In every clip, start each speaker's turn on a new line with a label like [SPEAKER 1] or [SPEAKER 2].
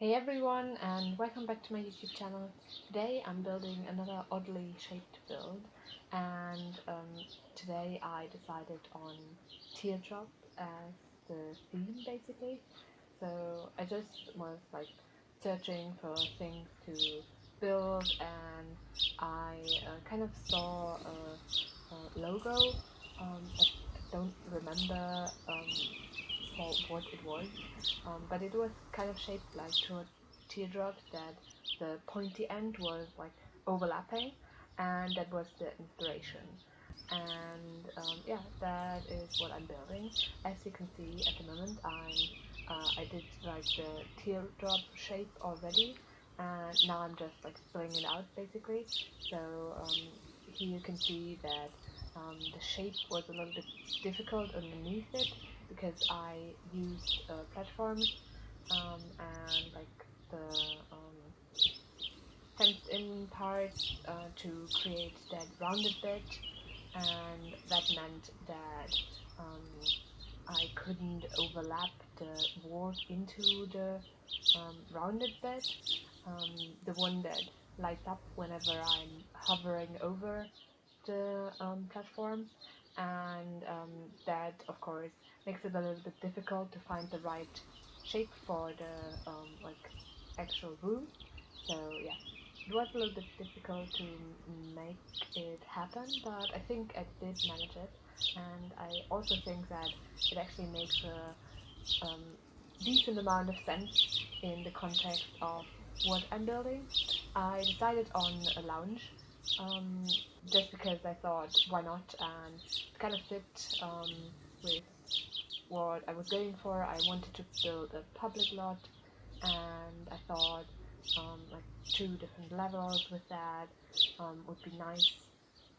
[SPEAKER 1] Hey everyone, and welcome back to my YouTube channel. Today I'm building another oddly shaped build, and today I decided on Teardrop as the theme basically. So I just was like searching for things to build, and I kind of saw a logo. I don't remember for what it was, but it was kind of shaped like teardrops that the pointy end was like overlapping, and that was the inspiration. And yeah, that is what I'm building. As you can see at the moment, I did like the teardrop shape already, and now I'm just like filling it out basically. So here you can see that the shape was a little bit difficult underneath it because I used platforms and like the fenced in part to create that rounded bit, and that meant that um, I couldn't overlap the walls into the rounded bit, the one that lights up whenever I'm hovering over the platform, and that of course makes it a little bit difficult to find the right shape for the like actual room. So yeah, it was a little bit difficult to make it happen, but I think I did manage it, and I also think that it actually makes a decent amount of sense in the context of what I'm building. I decided on a lounge um, just because I thought why not, and it kind of fit with what I was going for. I wanted to build a public lot, and I thought like two different levels with that would be nice.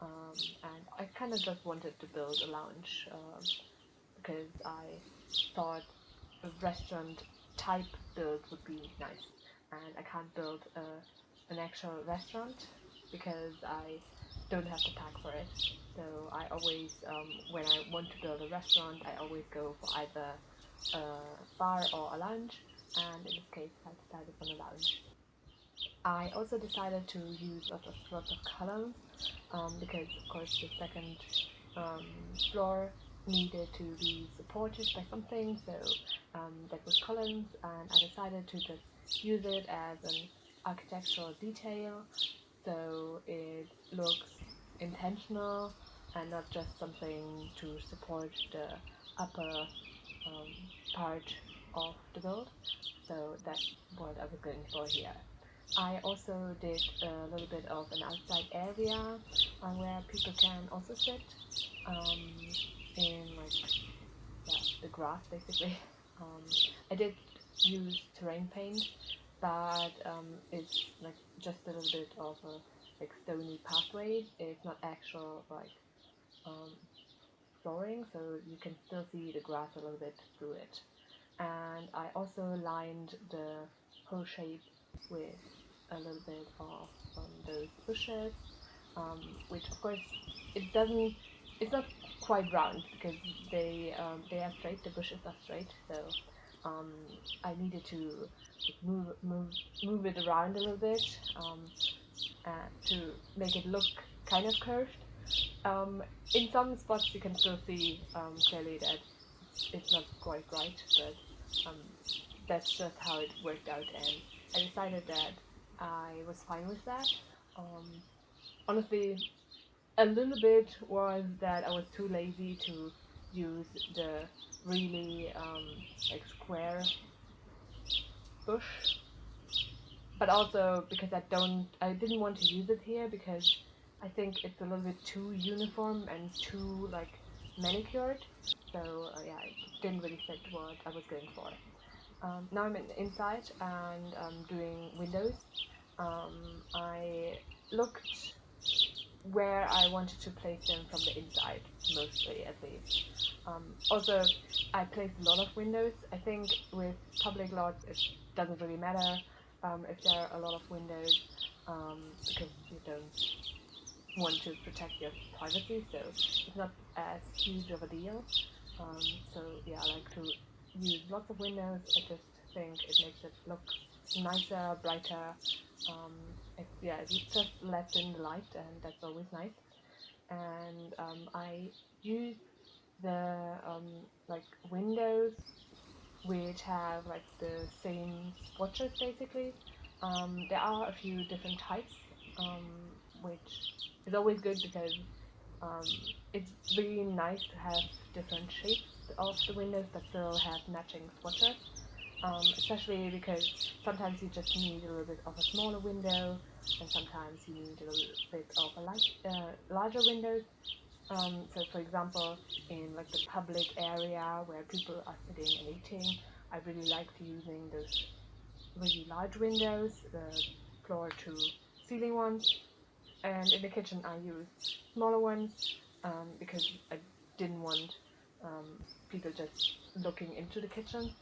[SPEAKER 1] And I kind of just wanted to build a lounge because I thought a restaurant type build would be nice, and I can't build an actual restaurant because I don't have the pack for it. So I always, when I want to build a restaurant, I always go for either a bar or a lounge, and in this case I decided on a lounge. I also decided to use lots of columns because of course the second um, floor needed to be supported by something, so that was columns, and I decided to just use it as an architectural detail so it looks intentional and not just something to support the upper um, part of the build. So that's what I was going for here. I also did a little bit of an outside area where people can also sit um, in like the grass basically. Um, I did use terrain paint, but it's like just a little bit of a like stony pathway. It's not actual like um, flooring, so you can still see the grass a little bit through it. And I also lined the whole shape with a little bit of those bushes, which of course it doesn't. It's not quite round because they are straight. The bushes are straight, so um, I needed to like, move it around a little bit to make it look kind of curved. Um, in some spots you can still see clearly that it's not quite right, but um, that's just how it worked out, and I decided that I was fine with that. Um, Honestly, a little bit was that I was too lazy to use the really like square bush, but also because I didn't want to use it here because I think it's a little bit too uniform and too like manicured. So yeah, it didn't really fit what I was going for. Now I'm inside and doing windows. I looked where I wanted to place them from the inside, mostly at least. Also, I placed a lot of windows. I think with public lots, it doesn't really matter if there are a lot of windows because you don't want to protect your privacy, so it's not as huge of a deal. So yeah, I like to use lots of windows. I just think it makes it look nicer, brighter. Um, yeah, it just lets in the light, and that's always nice. And I use the like windows which have like the same swatches basically. There are a few different types, which is always good because um, it's really nice to have different shapes of the windows but still have matching swatches. Especially because sometimes you just need a little bit of a smaller window, and sometimes you need a little bit of a larger window. So for example, in like the public area where people are sitting and eating, I really liked using those really large windows, the floor to ceiling ones, and in the kitchen I use smaller ones because I didn't want um, people just looking into the kitchen.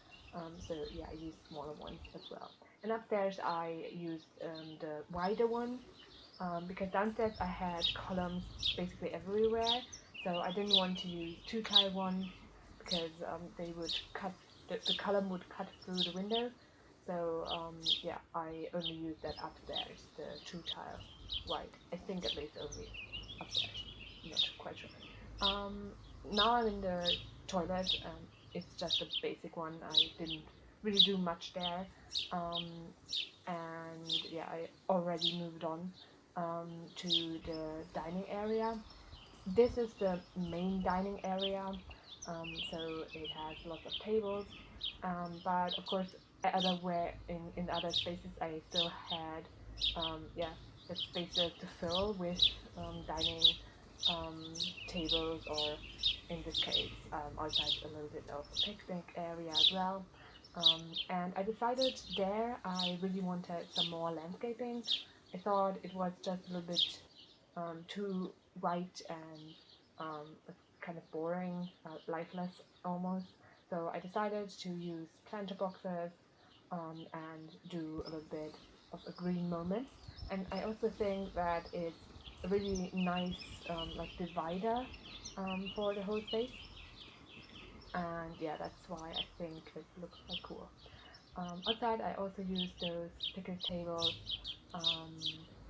[SPEAKER 1] So yeah, I use smaller ones as well. And upstairs I used the wider one because downstairs I had columns basically everywhere, so I didn't want to use two tile ones because they would cut the column would cut through the window. So yeah, I only used that upstairs, the two tile white. I think at least only upstairs. Not quite sure. Um, Now I'm in the toilet. It's just a basic one. I didn't really do much there. Um, and yeah, I already moved on to the dining area. This is the main dining area, so it has lots of tables. But of course, otherwhere in other spaces, I still had yeah, the spaces to fill with dining tables, or in this case, outside a little bit of a picnic area as well. And I decided there I really wanted some more landscaping. I thought it was just a little bit too white and kind of boring, lifeless almost. So I decided to use planter boxes and do a little bit of a green moment. And I also think that it's a really nice like divider for the whole space. And yeah, that's why I think it looks quite cool. Outside, I also use those picnic tables um,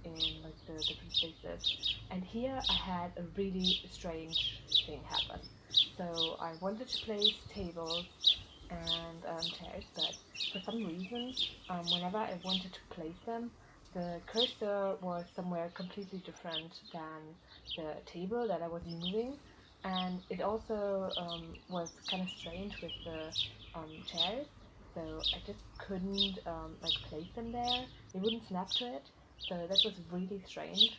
[SPEAKER 1] in like the different spaces. And here I had a really strange thing happen. So I wanted to place tables and chairs, but for some reason, whenever I wanted to place them, the cursor was somewhere completely different than the table that I was moving, and it also was kind of strange with the chairs. So I just couldn't like place them there. They wouldn't snap to it. So that was really strange.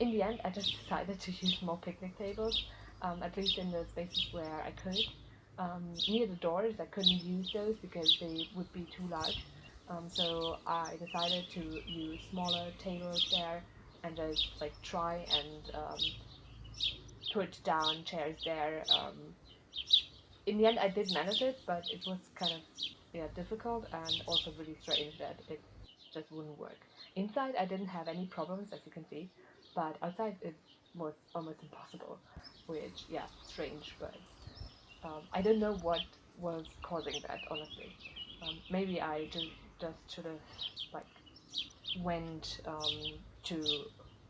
[SPEAKER 1] In the end, I just decided to use more picnic tables, at least in the spaces where I could. Near the doors, I couldn't use those because they would be too large. So I decided to use smaller tables there and just like try and put down chairs there. In the end, I did manage it, but it was kind of yeah difficult and also really strange that it just wouldn't work. Inside, I didn't have any problems, as you can see, but outside it was almost impossible, which yeah, strange, but I don't know what was causing that, honestly. Maybe I just should have like went to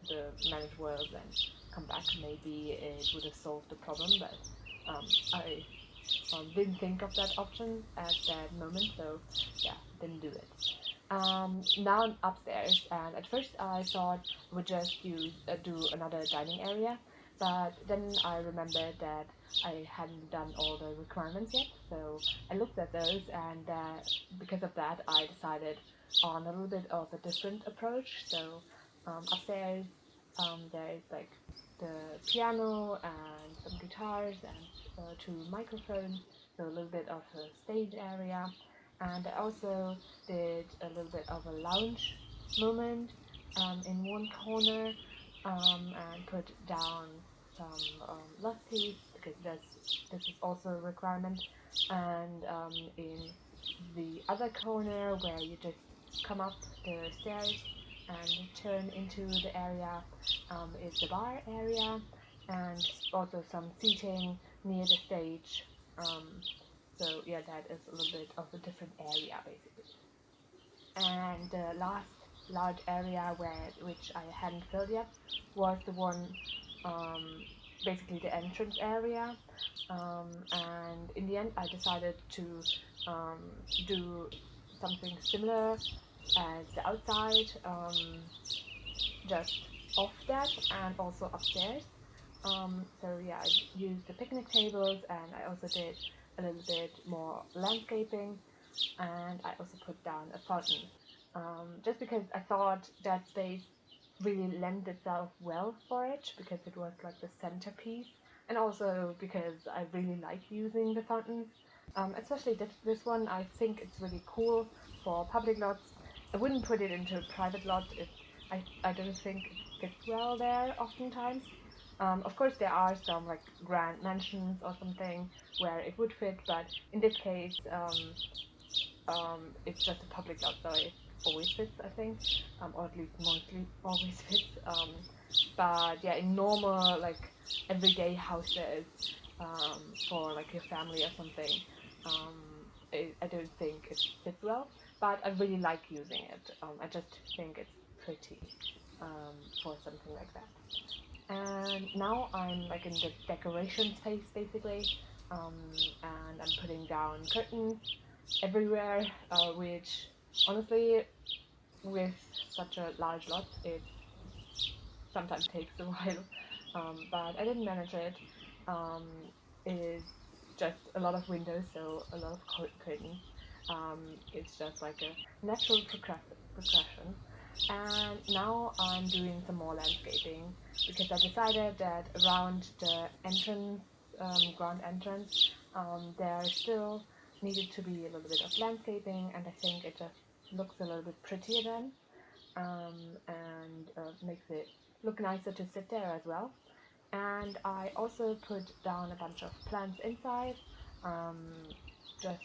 [SPEAKER 1] the managed world and come back. Maybe it would have solved the problem, but I didn't think of that option at that moment, so yeah, didn't do it. Now I'm upstairs, and at first I thought I would just do another dining area, but then I remembered that I hadn't done all the requirements yet, so I looked at those, and because of that, I decided on a little bit of a different approach. So upstairs, there is like the piano and some guitars and two microphones, so a little bit of a stage area, and I also did a little bit of a lounge moment in one corner and put down some love piece because this is also a requirement. And in the other corner where you just come up the stairs and turn into the area is the bar area and also some seating near the stage. So yeah, that is a little bit of a different area basically. And the last large area which I hadn't filled yet was the one, basically the entrance area. And in the end, I decided to do something similar as the outside, just off that and also upstairs. So yeah, I used the picnic tables, and I also did a little bit more landscaping, and I also put down a fountain, just because I thought that space really lent itself well for it, because it was like the centerpiece, and also because I really like using the fountains, especially this one. I think it's really cool for public lots. I wouldn't put it into a private lot. I don't think it fits well there oftentimes. Of course, there are some like grand mansions or something where it would fit, but in this case, it's just a public lot, so it always fits, I think, or at least mostly always fits. But yeah, in normal like everyday houses, for like your family or something, I don't think it fits well. But I really like using it. I just think it's pretty, for something like that. And now I'm like in the decoration phase basically, and I'm putting down curtains everywhere, which honestly, with such a large lot, it sometimes takes a while, but I didn't manage it. Um, it is just a lot of windows, so a lot of curtains. It's just like a natural progression. And now I'm doing some more landscaping, because I decided that around the entrance, ground entrance, there still needed to be a little bit of landscaping, and I think it just looks a little bit prettier then, and makes it look nicer to sit there as well. And I also put down a bunch of plants inside, um, just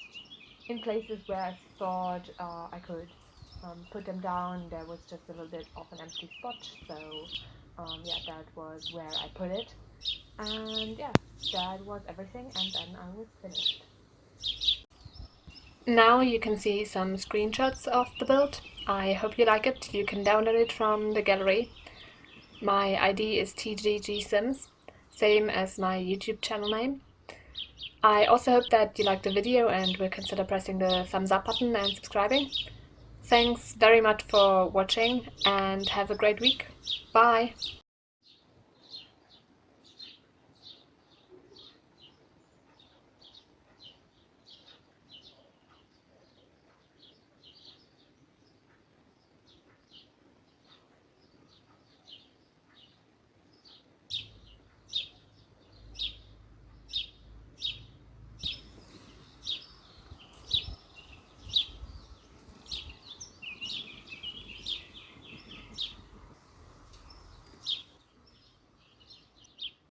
[SPEAKER 1] in places where I thought I could put them down. There was just a little bit of an empty spot, so yeah, that was where I put it. And yeah, that was everything, and then I was finished. Now you can see some screenshots of the build. I hope you like it. You can download it from the gallery. My ID is TGGSims, same as my YouTube channel name. I also hope that you liked the video and will consider pressing the thumbs up button and subscribing. Thanks very much for watching, and have a great week. Bye!